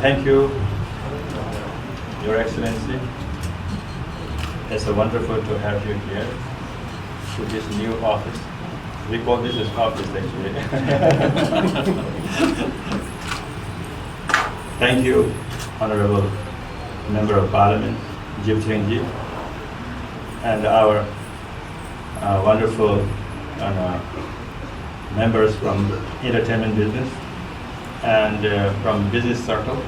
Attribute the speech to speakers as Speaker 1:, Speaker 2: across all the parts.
Speaker 1: Thank you, Your Excellency. It's wonderful to have you here to this new office. We call this as office actually. Thank you, Honorable Member of Parliament, Jib Chengji, and our wonderful members from entertainment business and from business circle.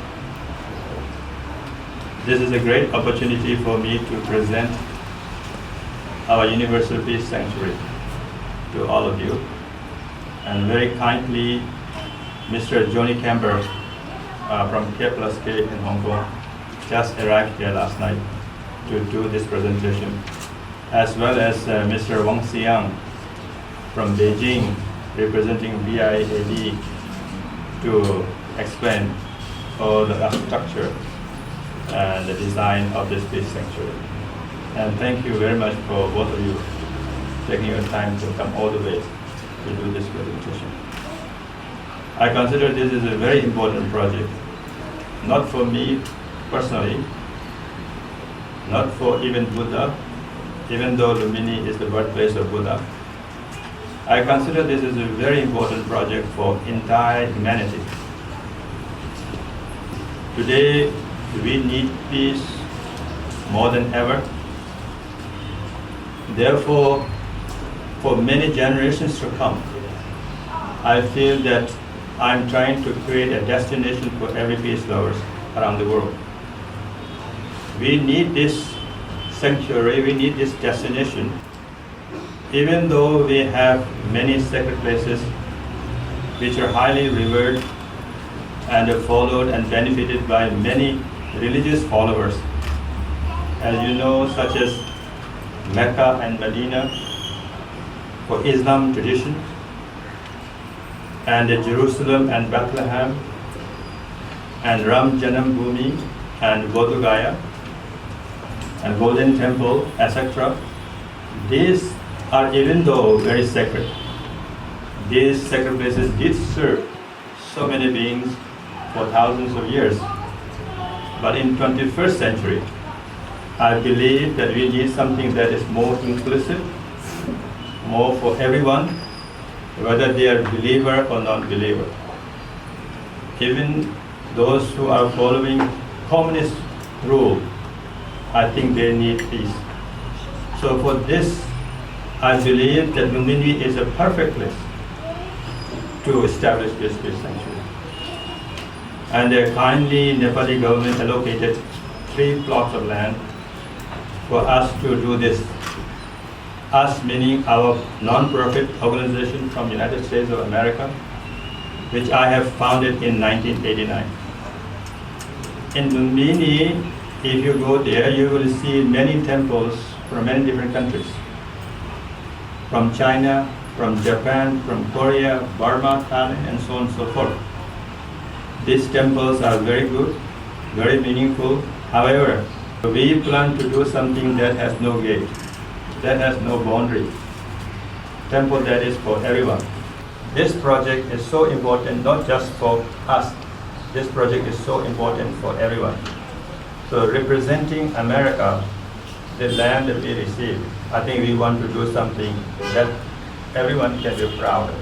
Speaker 1: This is a great opportunity for me to present our Universal Peace Sanctuary to all of you. And very kindly, Mr. Johnny Camber from KplusK in Hong Kong just arrived here last night to do this presentation, as well as Mr. Wang Xiang from Beijing representing BIAD to explain all the architecture and the design of this peace sanctuary. And thank you very much for both of you taking your time to come all the way to do this presentation. I consider this is a very important project, not for me personally, not for even Buddha, even though Lumini is the birthplace of Buddha. I consider this is a very important project for entire humanity. Today, we need peace more than ever. Therefore, for many generations to come, I feel that I'm trying to create a destination for every peace lovers around the world. We need this sanctuary, we need this destination. Even though we have many sacred places which are highly revered and are followed and benefited by many religious followers, as you know, such as Mecca and Medina for Islam tradition, and Jerusalem and Bethlehem, and Ram Janam Bhumi and Bodh Gaya and Golden Temple, etc. These are, even though very sacred, these sacred places did serve so many beings for thousands of years. But in 21st century, I believe that we need something that is more inclusive, more for everyone, whether they are believer or non-believer. Even those who are following communist rule, I think they need peace. So for this, I believe that Lumini is a perfect place to establish this peace sanctuary. And the kindly Nepali government allocated 3 plots of land for us to do this. Us meaning our non-profit organization from United States of America, which I have founded in 1989. In Lumini, if you go there, you will see many temples from many different countries. From China, from Japan, from Korea, Burma, Thailand, and so on and so forth. These temples are very good, very meaningful. However, we plan to do something that has no gate, that has no boundary. Temple that is for everyone. This project is so important, not just for us. This project is so important for everyone. So representing America, the land that we received, I think we want to do something that everyone can be proud of.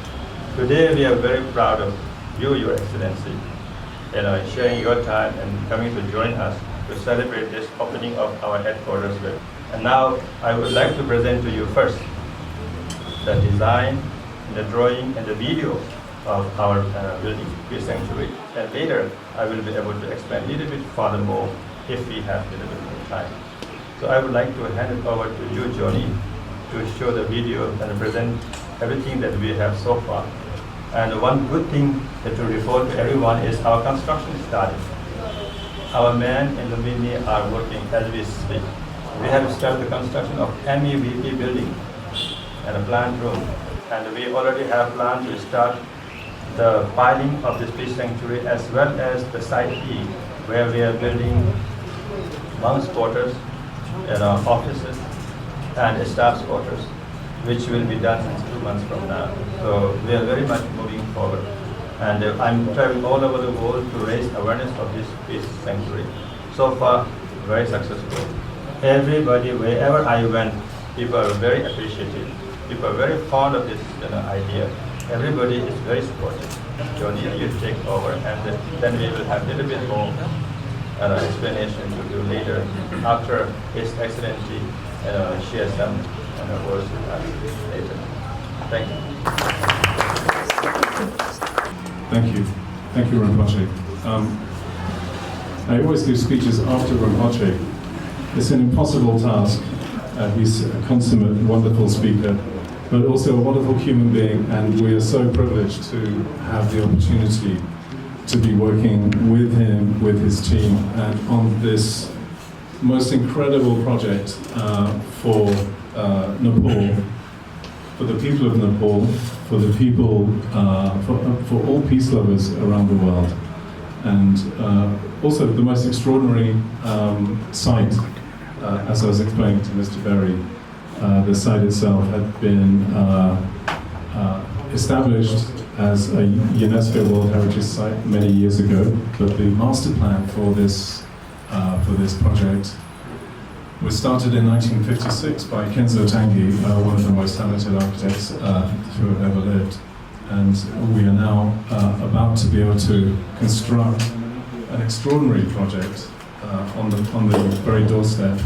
Speaker 1: Today we are very proud of you, Your Excellency, sharing your time and coming to join us to celebrate this opening of our headquarters with. And now I would like to present to you first the design, the drawing, and the video of our building, Peace Sanctuary. And later I will be able to explain a little bit furthermore if we have a little bit more time. So I would like to hand it over to you, Johnny, to show the video and present everything that we have so far. And one good thing that to report to everyone is our construction started. Our men in Lumini are working as we speak. We have started the construction of MEVP building and a plant room. And we already have planned to start the piling of this peace sanctuary as well as the site E, where we are building monks' quarters, offices and staff quarters, which will be done in 2 months from now. So we are very much moving forward. And I'm traveling all over the world to raise awareness of this peace sanctuary. So far, very successful. Everybody, wherever I went, people are very appreciative. People are very fond of this idea. Everybody is very supportive. Johnny, you take over, and then we will have a little bit more explanation to do later after His Excellency shares some words with us later. Thank you.
Speaker 2: Thank you. Thank you, Rinpoche. I always do speeches after Rinpoche. It's an impossible task. He's a consummate, wonderful speaker, but also a wonderful human being, and we are so privileged to have the opportunity to be working with him, with his team, and on this most incredible project for Nepal, for the people of Nepal, for the people, for all peace lovers around the world, and also the most extraordinary site, as I was explaining to Mr. Berry. The site itself had been established as a UNESCO World Heritage Site many years ago, but the master plan for this project was started in 1956 by Kenzo Tangi, one of the most talented architects who have ever lived. And we are now about to be able to construct an extraordinary project on the very doorstep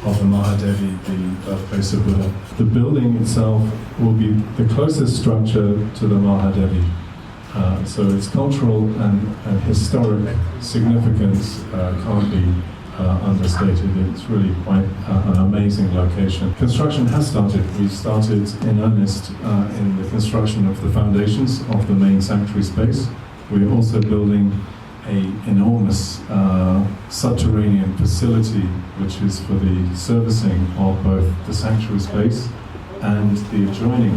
Speaker 2: of the Mahadevi, the birthplace of Buddha. The building itself will be the closest structure to the Mahadevi. So its cultural and historic significance can't be understated. It's really quite an amazing location. Construction has started. We started in earnest in the construction of the foundations of the main sanctuary space. We're also building an enormous subterranean facility, which is for the servicing of both the sanctuary space and the adjoining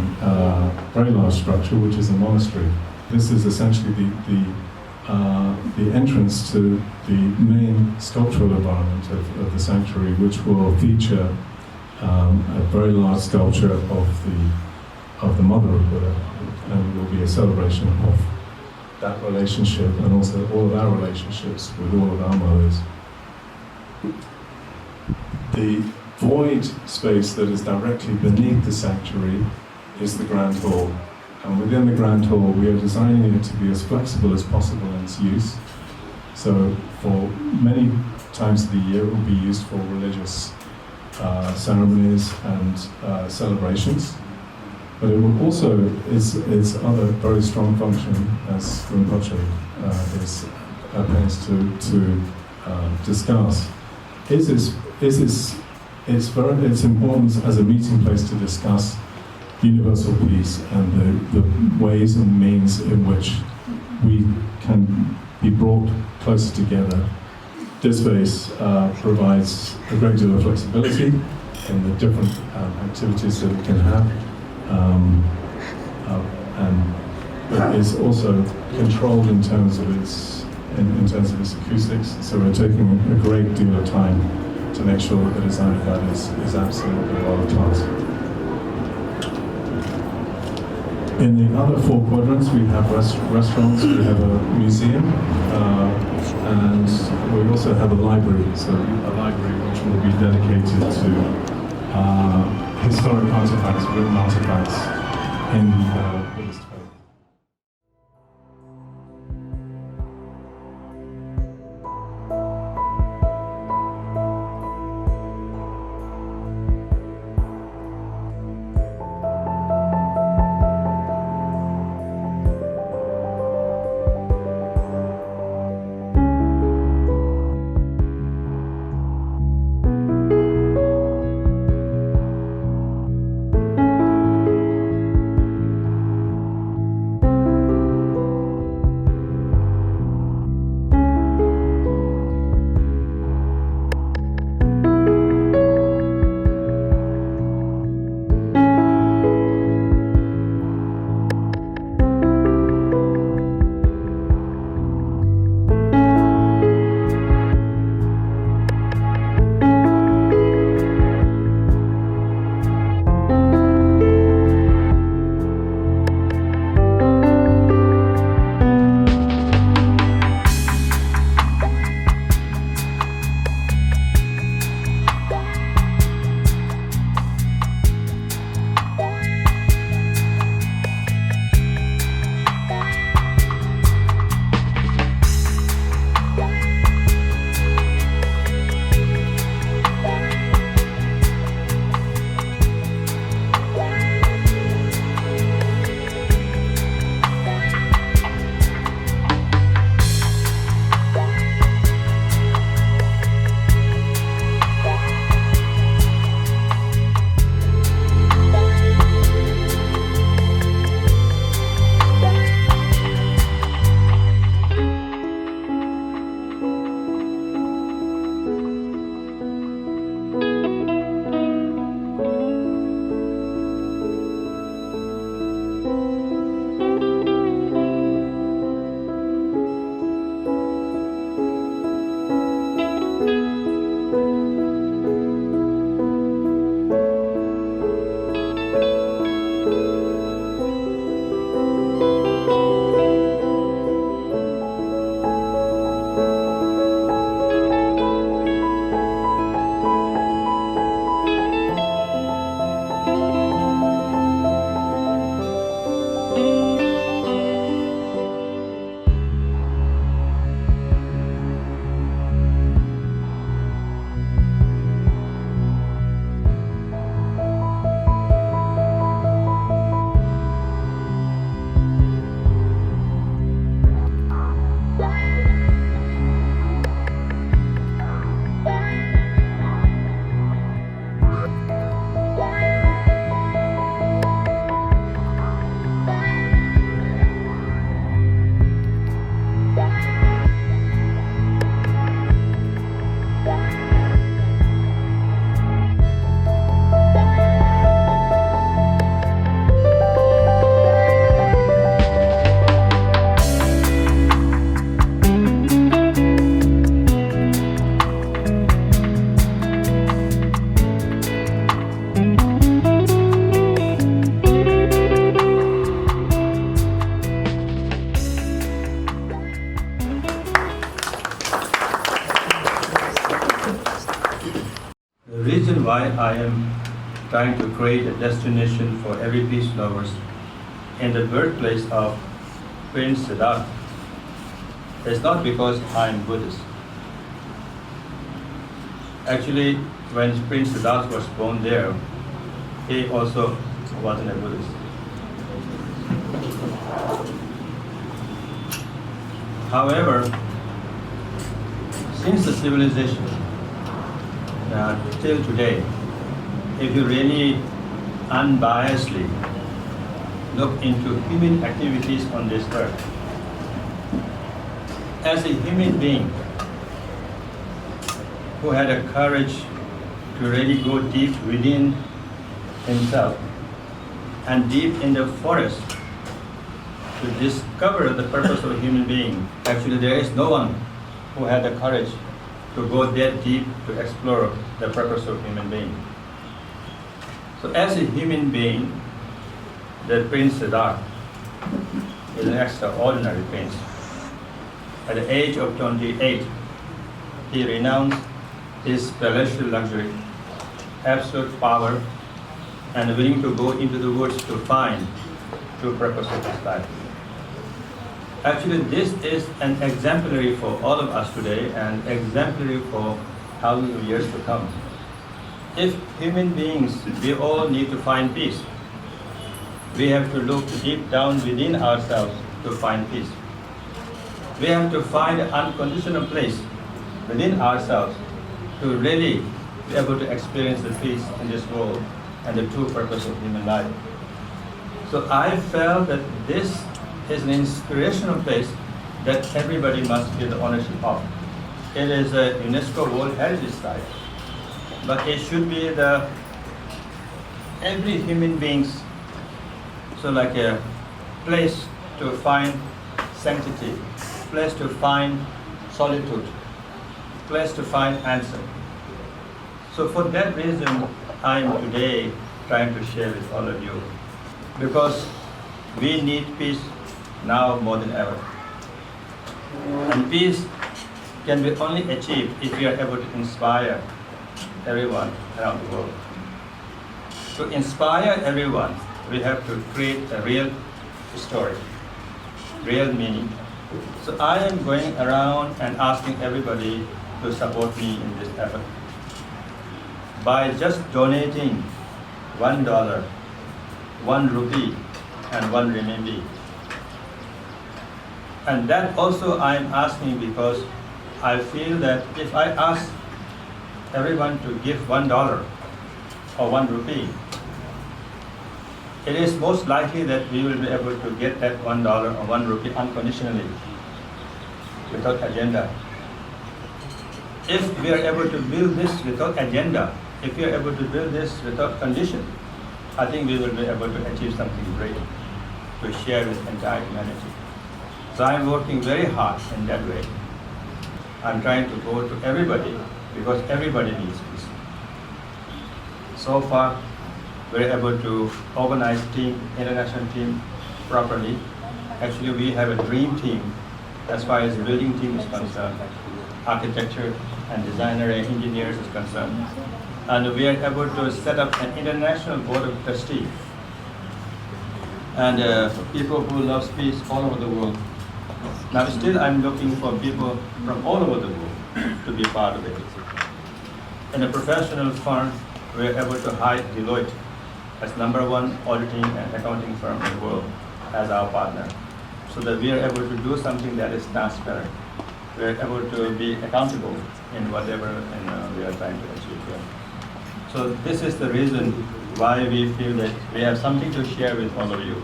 Speaker 2: very large structure, which is a monastery. This is essentially the entrance to the main sculptural environment of the sanctuary, which will feature a very large sculpture of the Mother of Buddha, and will be a celebration of that relationship and also all of our relationships with all of our mothers. The void space that is directly beneath the sanctuary is the Grand Hall. And within the Grand Hall, we are designing it to be as flexible as possible in its use. So for many times of the year, it will be used for religious ceremonies and celebrations. But it will also, its other very strong function, as Rinpoche is to discuss, is its importance as a meeting place to discuss universal peace and the ways and means in which we can be brought closer together. This space provides a great deal of flexibility in the different activities that it can have, but is also controlled in terms of its acoustics. So we're taking a great deal of time to make sure that the design of that is absolutely world class. In the other four quadrants, we have restaurants, we have a museum, and we also have a library. So a library which will be dedicated to historic artifacts, written artifacts in Buddhist faith.
Speaker 1: why I am trying to create a destination for every peace lovers in the birthplace of Prince Siddhartha. It's not because I'm Buddhist. Actually, when Prince Siddhartha was born there, he also wasn't a Buddhist. However, since the civilization till today, if you really unbiasedly look into human activities on this earth, as a human being who had a courage to really go deep within himself and deep in the forest to discover the purpose of a human being. Actually, there is no one who had the courage to go that deep to explore the purpose of human being. So as a human being, the Prince Siddhartha is an extraordinary prince. At the age of 28, he renounced his palatial luxury, absolute power, and willing to go into the woods to find true purpose of his life. Actually, this is an exemplary for all of us today and exemplary for thousands of years to come. If human beings, we all need to find peace. We have to look deep down within ourselves to find peace. We have to find an unconditional place within ourselves to really be able to experience the peace in this world and the true purpose of human life. So I felt that this is an inspirational place that everybody must feel the ownership of. It is a UNESCO World Heritage Site, but it should be the every human being's, so like a place to find sanctity, place to find solitude, place to find answer. So for that reason, I am today trying to share with all of you, because we need peace now more than ever. And peace can be only achieved if we are able to inspire everyone around the world. To inspire everyone, we have to create a real story, real meaning. So I am going around and asking everybody to support me in this effort by just donating $1, 1 rupee, and 1 renminbi. And that also I am asking because I feel that if I ask everyone to give $1 or 1 rupee, it is most likely that we will be able to get that $1 or 1 rupee unconditionally, without agenda. If we are able to build this without agenda, if we are able to build this without condition, I think we will be able to achieve something great to share with entire humanity. So I am working very hard in that way. I'm trying to go to everybody because everybody needs peace. So far, we're able to organize team, international team properly. Actually, we have a dream team as far as the building team is concerned, architecture and designer and engineers is concerned. And we are able to set up an international board of trustees and for people who love peace all over the world. Now still I'm looking for people from all over the world to be part of it. In a professional firm, we are able to hire Deloitte as #1 auditing and accounting firm in the world as our partner, so that we are able to do something that is transparent. We are able to be accountable in whatever we are trying to achieve here. So this is the reason why we feel that we have something to share with all of you.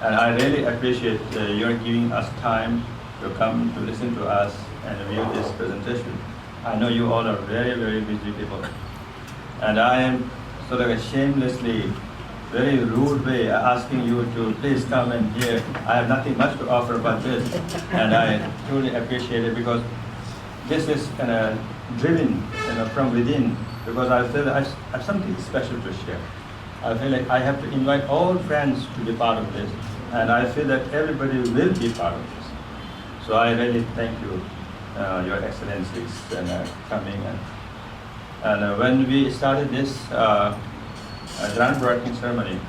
Speaker 1: And I really appreciate your giving us time to come to listen to us and view this presentation. I know you all are very, very busy people. And I am sort of shamelessly, very rude way asking you to please come and hear. I have nothing much to offer but this. And I truly appreciate it because this is driven from within, because I feel I have something special to share. I feel like I have to invite all friends to be part of this, and I feel that everybody will be part of this. So I really thank you, Your Excellencies, and coming. And when we started this groundbreaking ceremony,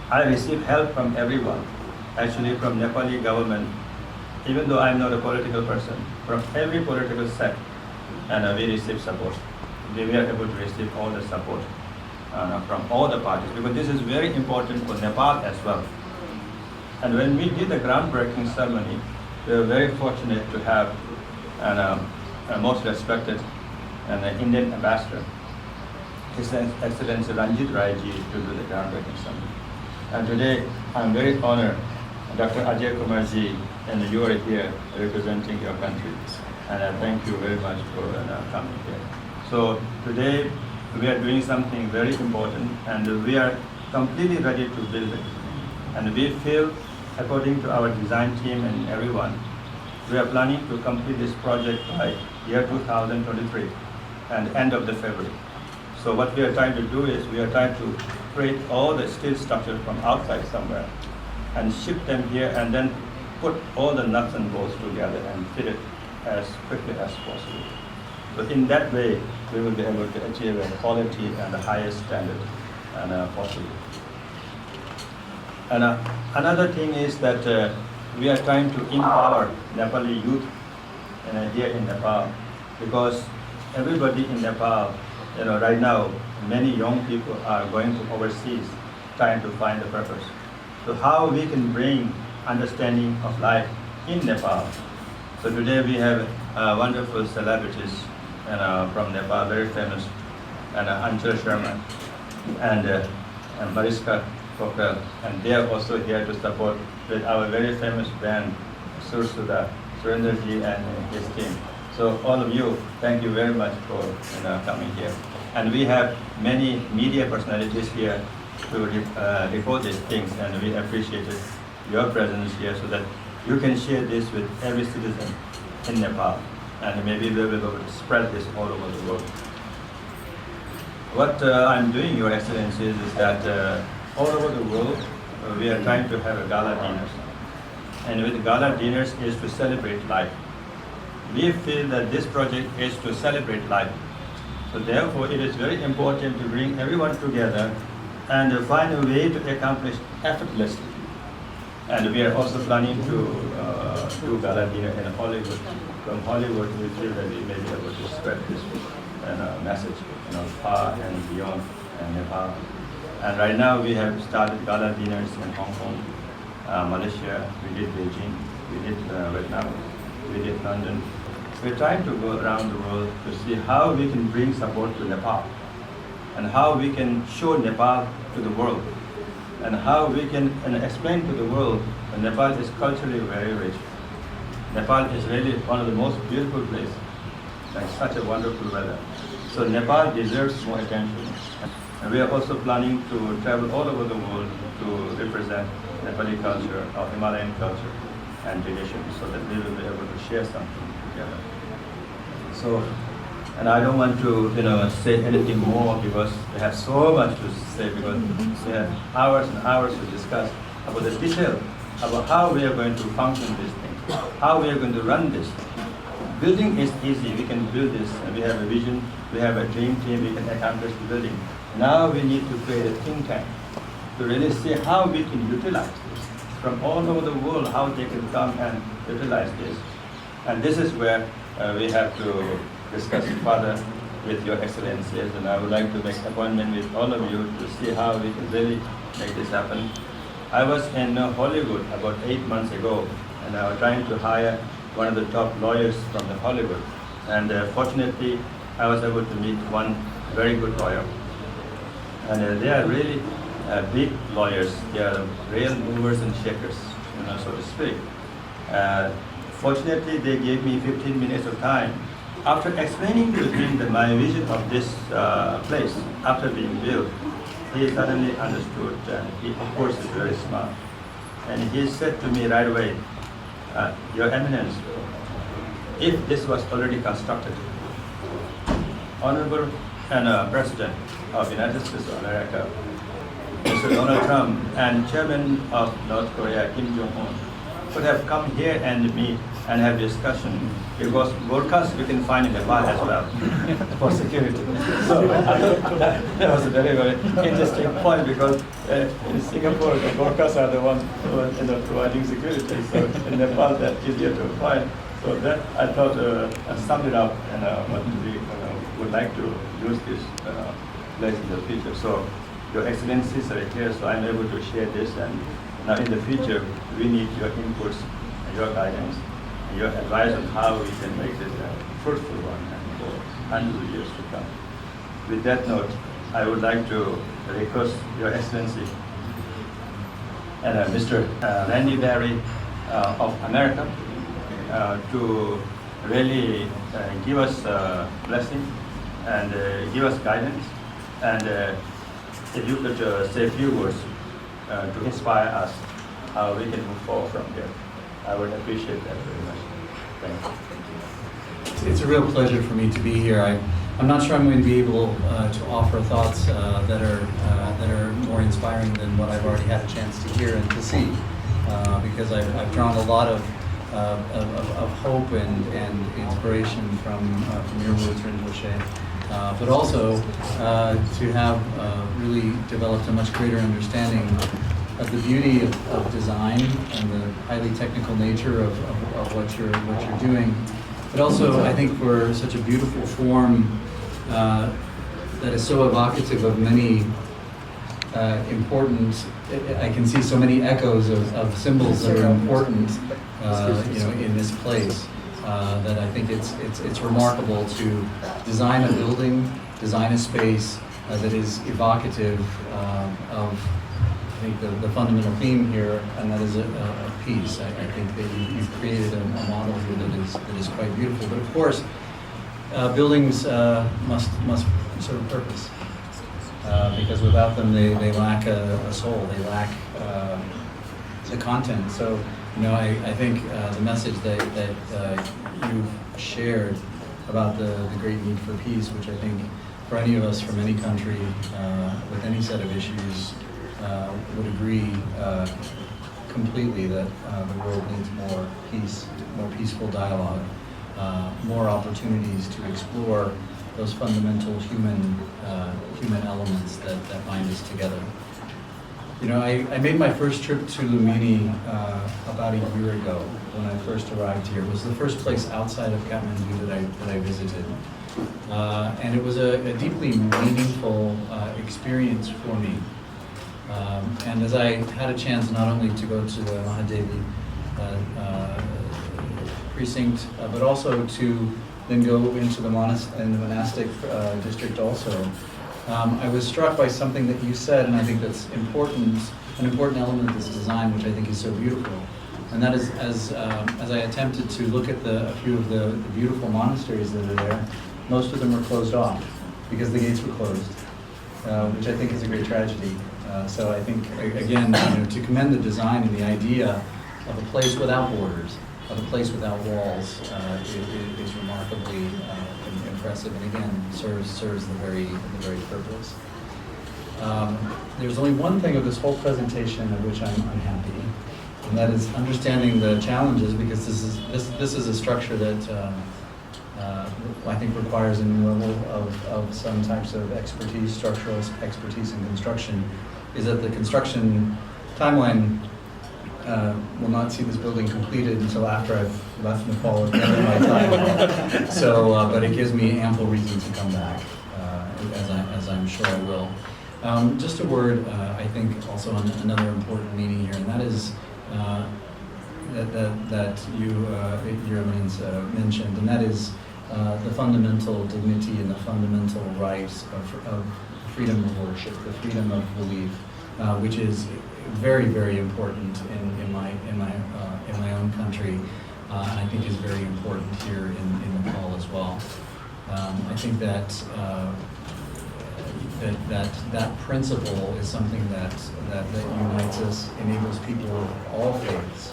Speaker 1: I received help from everyone, actually from Nepali government, even though I'm not a political person, from every political sect, and we received support. We were able to receive all the support from all the parties, because this is very important for Nepal as well. And when we did the groundbreaking ceremony, we were very fortunate to have a most respected and an Indian ambassador, His Excellency Randy Berry, to do the groundbreaking ceremony. And today, I'm very honored, Dr. Ajay Kumarji, and you are here representing your country. And I thank you very much for coming here. So today, we are doing something very important, and we are completely ready to build it. And we feel, according to our design team and everyone, we are planning to complete this project by year 2023 and end of the February. So what we are trying to do is we are trying to create all the steel structures from outside somewhere and ship them here, and then put all the nuts and bolts together and fit it as quickly as possible. So in that way, we will be able to achieve a quality and the highest standard possible. And another thing is that we are trying to empower Nepali youth here in Nepal, because everybody in Nepal, right now, many young people are going to overseas trying to find the purpose. So how we can bring understanding of life in Nepal. So today we have wonderful celebrities from Nepal, very famous, and Anchal Sharma and Mariska Kokral, and they are also here to support with our very famous band, Sursuda, Surendraji and his team. So all of you, thank you very much for coming here. And we have many media personalities here to report these things, and we appreciated your presence here so that you can share this with every citizen in Nepal, and maybe we will be able to spread this all over the world. What I'm doing, Your Excellencies, is that all over the world, we are trying to have a gala dinners. And with gala dinners is to celebrate life. We feel that this project is to celebrate life. So therefore, it is very important to bring everyone together and find a way to accomplish effortlessly. And we are also planning to do gala dinner in Hollywood. From Hollywood, we feel that we may be able to spread this message, far and beyond Nepal. And right now, we have started gala dinners in Hong Kong, Malaysia, we did Beijing, we did Vietnam, we did London. We're trying to go around the world to see how we can bring support to Nepal, and how we can show Nepal to the world, and how we can explain to the world that Nepal is culturally very rich. Nepal is really one of the most beautiful places, like such a wonderful weather. So Nepal deserves more attention. And we are also planning to travel all over the world to represent Nepali culture or Himalayan culture and traditions, so that we will be able to share something together. So, and I don't want to say anything more, because we have so much to say, because we have hours and hours to discuss about the detail about how we are going to function this thing, how we are going to run this. Building is easy, we can build this, and we have a vision, we have a dream team, we can accomplish the building. Now we need to create a think tank to really see how we can utilize this from all over the world, how they can come and utilize this. And this is where we have to discuss further with Your Excellencies, and I would like to make an appointment with all of you to see how we can really make this happen. I was in Hollywood about 8 months ago, and I was trying to hire one of the top lawyers from the Hollywood. And fortunately, I was able to meet one very good lawyer. And they are really big lawyers. They are real movers and shakers, so to speak. Fortunately, they gave me 15 minutes of time. After explaining to him my vision of this place after being built, he suddenly understood, and he, of course, is very smart. And he said to me right away, Your Eminence, if this was already constructed, Honorable President of the United States of America, Mr. Donald Trump, and Chairman of North Korea, Kim Jong-un, could have come here and meet and have discussion, because broadcast we can find in Nepal as well for security. So that was a very, very interesting point, because in Singapore the broadcasts are the ones who are providing security. So in Nepal that's easier to find. So that I thought I summed it up, and what we would like to use this place in the future. So Your Excellencies are here, so I'm able to share this, and now in the future we need your inputs, and your guidance, and your advice on how we can make this a fruitful one and for hundreds of years to come. With that note, I would like to request Your Excellency and Mr. Randy Berry of America to really give us a blessing and give us guidance, and if you could say a few words to inspire us how we can move forward from here, I would appreciate that very much. Thank you.
Speaker 3: It's a real pleasure for me to be here. I'm not sure I'm going to be able to offer thoughts that are more inspiring than what I've already had a chance to hear and to see, because I've drawn a lot of hope and inspiration from your words, Rinpoche. But also to have really developed a much greater understanding of the beauty of design and the highly technical nature of what you're doing. But also, I think for such a beautiful form that is so evocative of many important. I can see so many echoes of symbols that are important, in this place. That I think it's remarkable to design a building, design a space that is evocative of, I think, the fundamental theme here, and that is a peace. I think that you've created a model here that is quite beautiful. But of course, buildings must serve a purpose, because without them they lack a soul. They lack the content. So. I think the message that you've shared about the great need for peace, which I think for any of us from any country with any set of issues would agree completely that the world needs more peace, more peaceful dialogue, more opportunities to explore those fundamental human elements that bind us together. I made my first trip to Lumini about a year ago when I first arrived here. It was the first place outside of Kathmandu that I visited. And it was a deeply meaningful experience for me. And as I had a chance not only to go to the Mahadevi precinct, but also to then go into the monastic district also, I was struck by something that you said, and I think that's important, an important element of this design, which I think is so beautiful. And that is, as I attempted to look at a few of the beautiful monasteries that are there, most of them were closed off because the gates were closed, which I think is a great tragedy. So I think, again, to commend the design and the idea of a place without borders, of a place without walls, is remarkably impressive, and again serves the very purpose. There's only one thing of this whole presentation of which I'm unhappy, and that is understanding the challenges, because this is a structure that I think requires a new level of some types of expertise, structural expertise in construction. Is that the construction timeline will not see this building completed until after I've left Nepal at the end of my time. So, but it gives me ample reason to come back, as I'm sure I will. Just a word, I think, also on another important meaning here, and that is that Your Eminence mentioned, and that is the fundamental dignity and the fundamental rights of freedom of worship, the freedom of belief, which is very, very important in my own country, and I think is very important here in Nepal as well. I think that principle is something that unites us, enables people of all faiths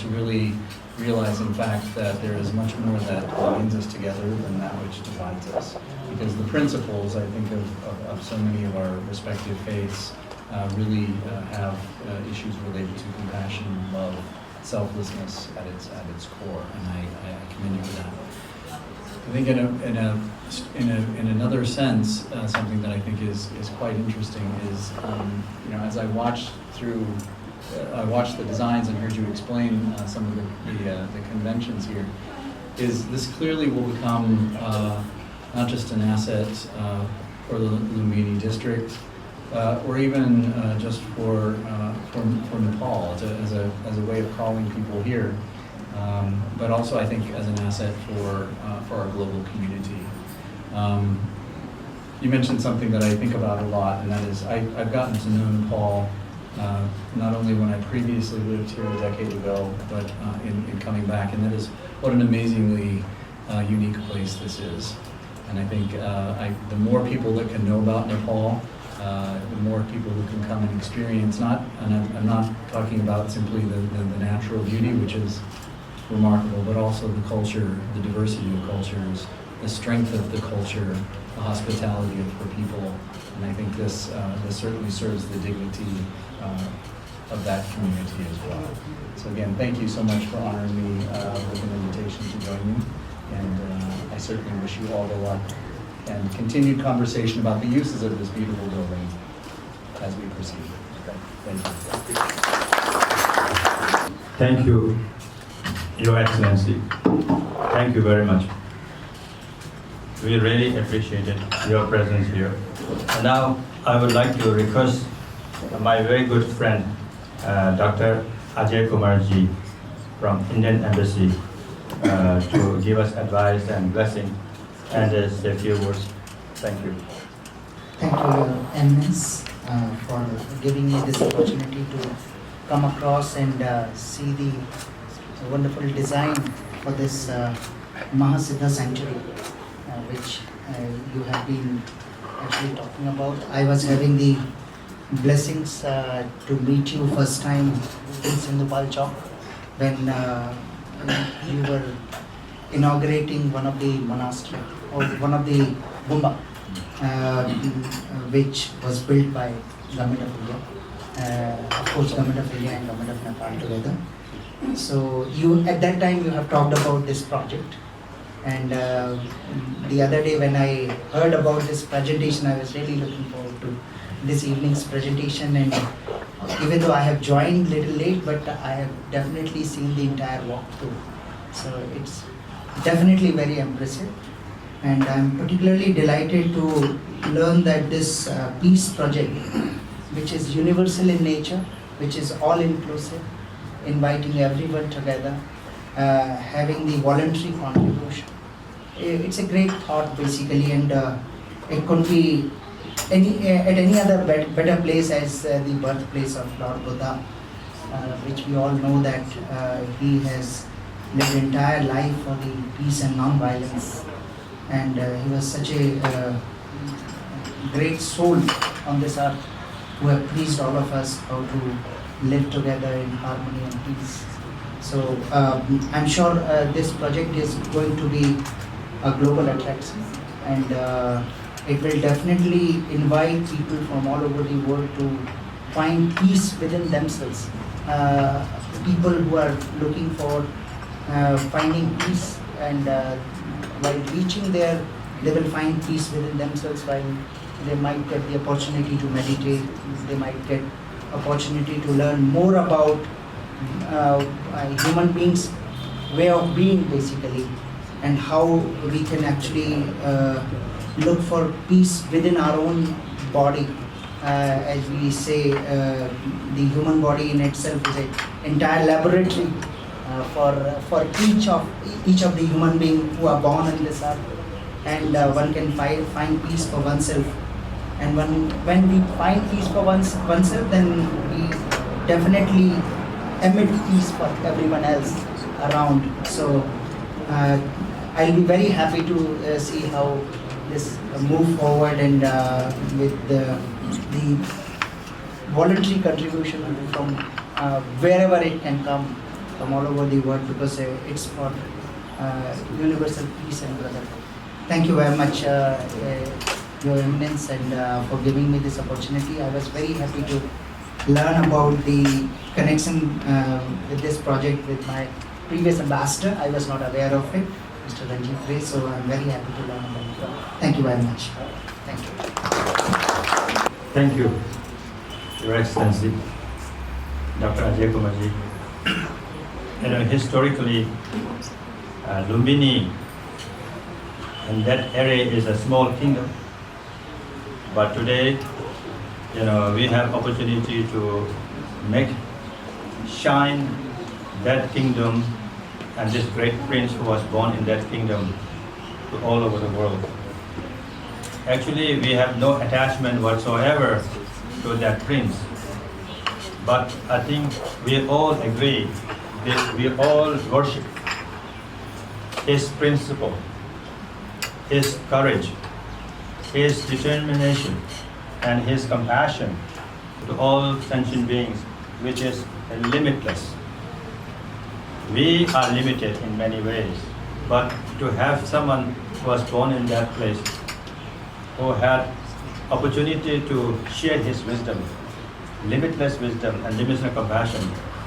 Speaker 3: to really realize, in fact, that there is much more that binds us together than that which divides us. Because the principles, I think, of so many of our respective faiths really have issues related to compassion, love, selflessness at its core, and I commend you for that. I think in another sense, something that I think is quite interesting is, as I watched the designs and heard you explain some of the conventions here, is this clearly will become not just an asset for the Lumbini district, or even just for Nepal as a way of calling people here, but also I think as an asset for our global community. You mentioned something that I think about a lot, and that is I've gotten to know Nepal not only when I previously lived here a decade ago, but in coming back, and that is what an amazingly unique place this is. And I think the more people that can know about Nepal, the more people who can come and experience, I'm not talking about simply the natural beauty, which is remarkable, but also the culture, the diversity of cultures, the strength of the culture, the hospitality for people. And I think this certainly serves the dignity of that community as well. So again, thank you so much for honoring me with an invitation to join you. And I certainly wish you all the luck and continued conversation about the uses of this beautiful building as we proceed. Okay. Thank you.
Speaker 1: Thank you, Your Excellency. Thank you very much. We really appreciated your presence here. And now I would like to request my very good friend, Dr. Ajay Kumarji from Indian Embassy to give us advice and blessing and say a few words. Thank you.
Speaker 4: Thank you, Your Eminence, for giving me this opportunity to come across and see the wonderful design for this Mahasiddha Sanctuary, which you have been actually talking about. I was having the blessings to meet you first time in Sindhupal Chowk when you were inaugurating one of the monastery or one of the Gumba, which was built by Government of India, of course Government of India and Government of Nepal together. So you at that time you have talked about this project, and the other day when I heard about this presentation, I was really looking forward to this evening's presentation. And even though I have joined a little late, but I have definitely seen the entire walkthrough. So it's definitely very impressive. And I'm particularly delighted to learn that this peace project, which is universal in nature, which is all-inclusive, inviting everyone together, having the voluntary contribution. It's a great thought basically, and it could be at any other better place as the birthplace of Lord Buddha, which we all know that he has lived entire life for the peace and non-violence, and he was such a great soul on this earth who have teached all of us how to live together in harmony and peace. So I'm sure this project is going to be a global attraction, and it will definitely invite people from all over the world to find peace within themselves. People who are looking for finding peace, and while reaching there, they will find peace within themselves. While they might get the opportunity to meditate, they might get opportunity to learn more about human beings' way of being basically, and how we can actually look for peace within our own body. As we say, the human body in itself is an entire laboratory for each of the human beings who are born in this earth, and one can find peace for oneself. And when we find peace for oneself, then we definitely emit peace for everyone else around. So I'll be very happy to see how this move forward, and with the voluntary contribution from wherever it can come from all over the world, because it's for universal peace and brotherhood. Thank you very much, Your Eminence, and for giving me this opportunity. I was very happy to learn about the connection with this project with my previous ambassador. I was not aware of it, Mr. Randy Berry, so I'm very happy to learn about it. Thank you very much. Thank you.
Speaker 1: Thank you, Your Excellency, Dr. Ajay Kumarji. Historically, Lumbini and that area is a small kingdom, but today, we have opportunity to make shine that kingdom and this great prince who was born in that kingdom to all over the world. Actually, we have no attachment whatsoever to that prince, but I think we all agree that we all worship his principle, his courage, his determination, and his compassion to all sentient beings, which is limitless. We are limited in many ways, but to have someone who was born in that place, who had opportunity to share his wisdom, limitless wisdom and limitless compassion,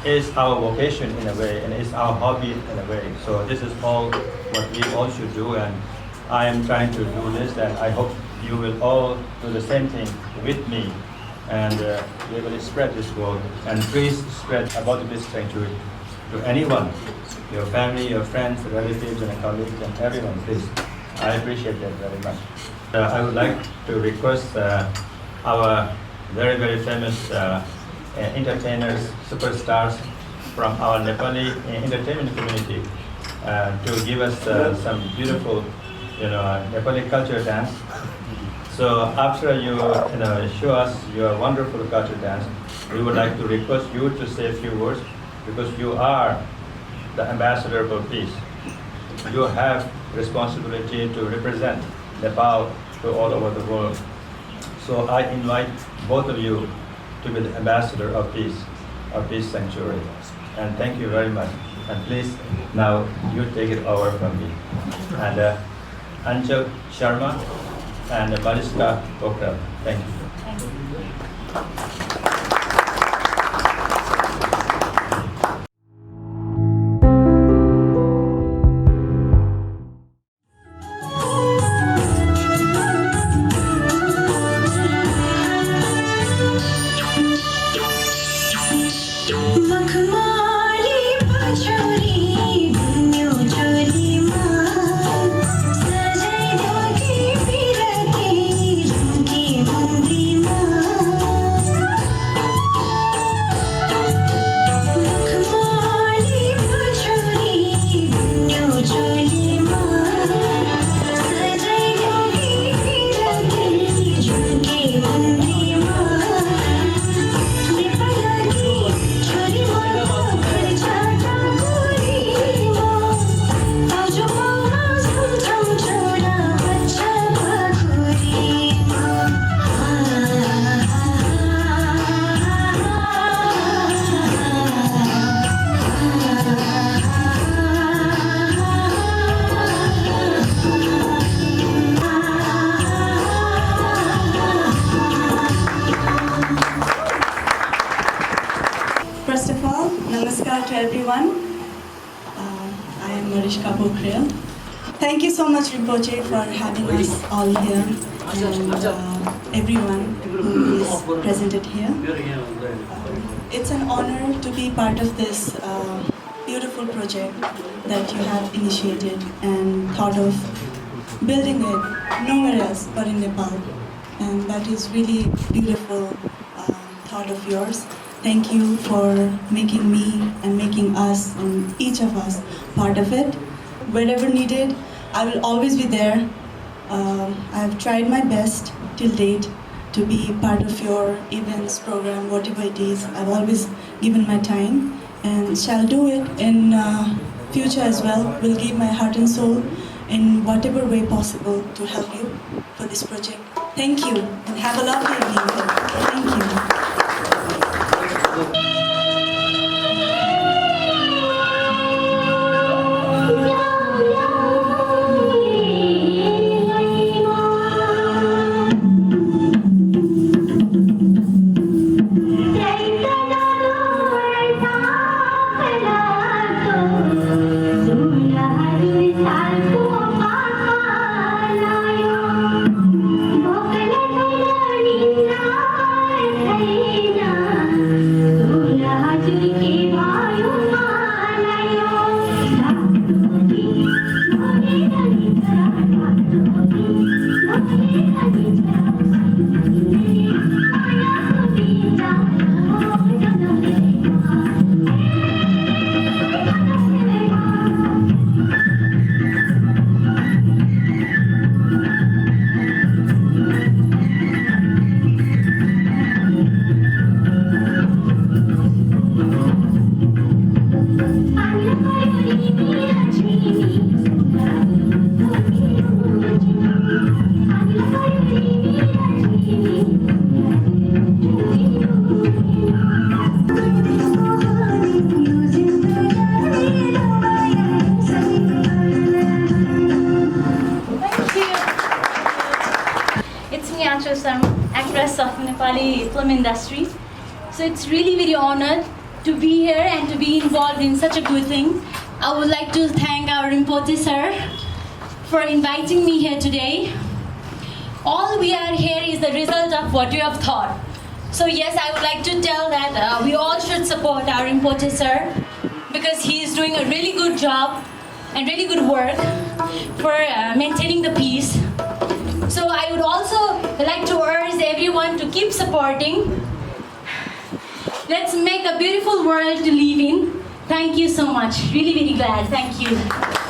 Speaker 1: is our vocation in a way, and is our hobby in a way. So this is all what we all should do, and I am trying to do this, and I hope you will all do the same thing with me, and we will spread this word, and please spread about this sanctuary to anyone, your family, your friends, relatives, and colleagues, and everyone, please. I appreciate that very much. I would like to request our very, very famous entertainers, superstars from our Nepali entertainment community to give us some beautiful, Nepali culture dance. So after you, show us your wonderful culture dance, we would like to request you to say a few words, because you are the ambassador for peace. You have responsibility to represent Nepal to all over the world. So I invite both of you to be the ambassador of peace sanctuary. And thank you very much. And please, now you take it over from me. And Anchal Sharma and Mariska Kokra. Thank you.
Speaker 5: Thank you.
Speaker 6: First of all, namaskar to everyone. I am Mariska Kokra. Thank you so much, Rinpoche, for having us all here, and everyone who is presented here. It's an honor to be part of this beautiful project that you have initiated and thought of building it nowhere else but in Nepal. And that is really beautiful thought of yours. Thank you for making me and making us and each of us part of it. Wherever needed, I will always be there. I have tried my best till date to be part of your events, program, whatever it is. I've always given my time and shall do it in future as well. Will give my heart and soul in whatever way possible to help you for this project. Thank you and have a lovely evening. Thank you.
Speaker 5: Thank you. actress. I'm actress of Nepali film industry. So it's really very honored to be here and to be involved in such a good thing. I would like to thank our Rinpoche sir for inviting me here today. All we are here is the result of what you have thought. So yes, I would like to tell that we all should support our Rinpoche sir because he is doing a really good job and really good work for maintaining the peace. So I would also like to urge everyone to keep supporting. Let's make a beautiful world to live in. Thank you so much. Really, really glad. Thank you.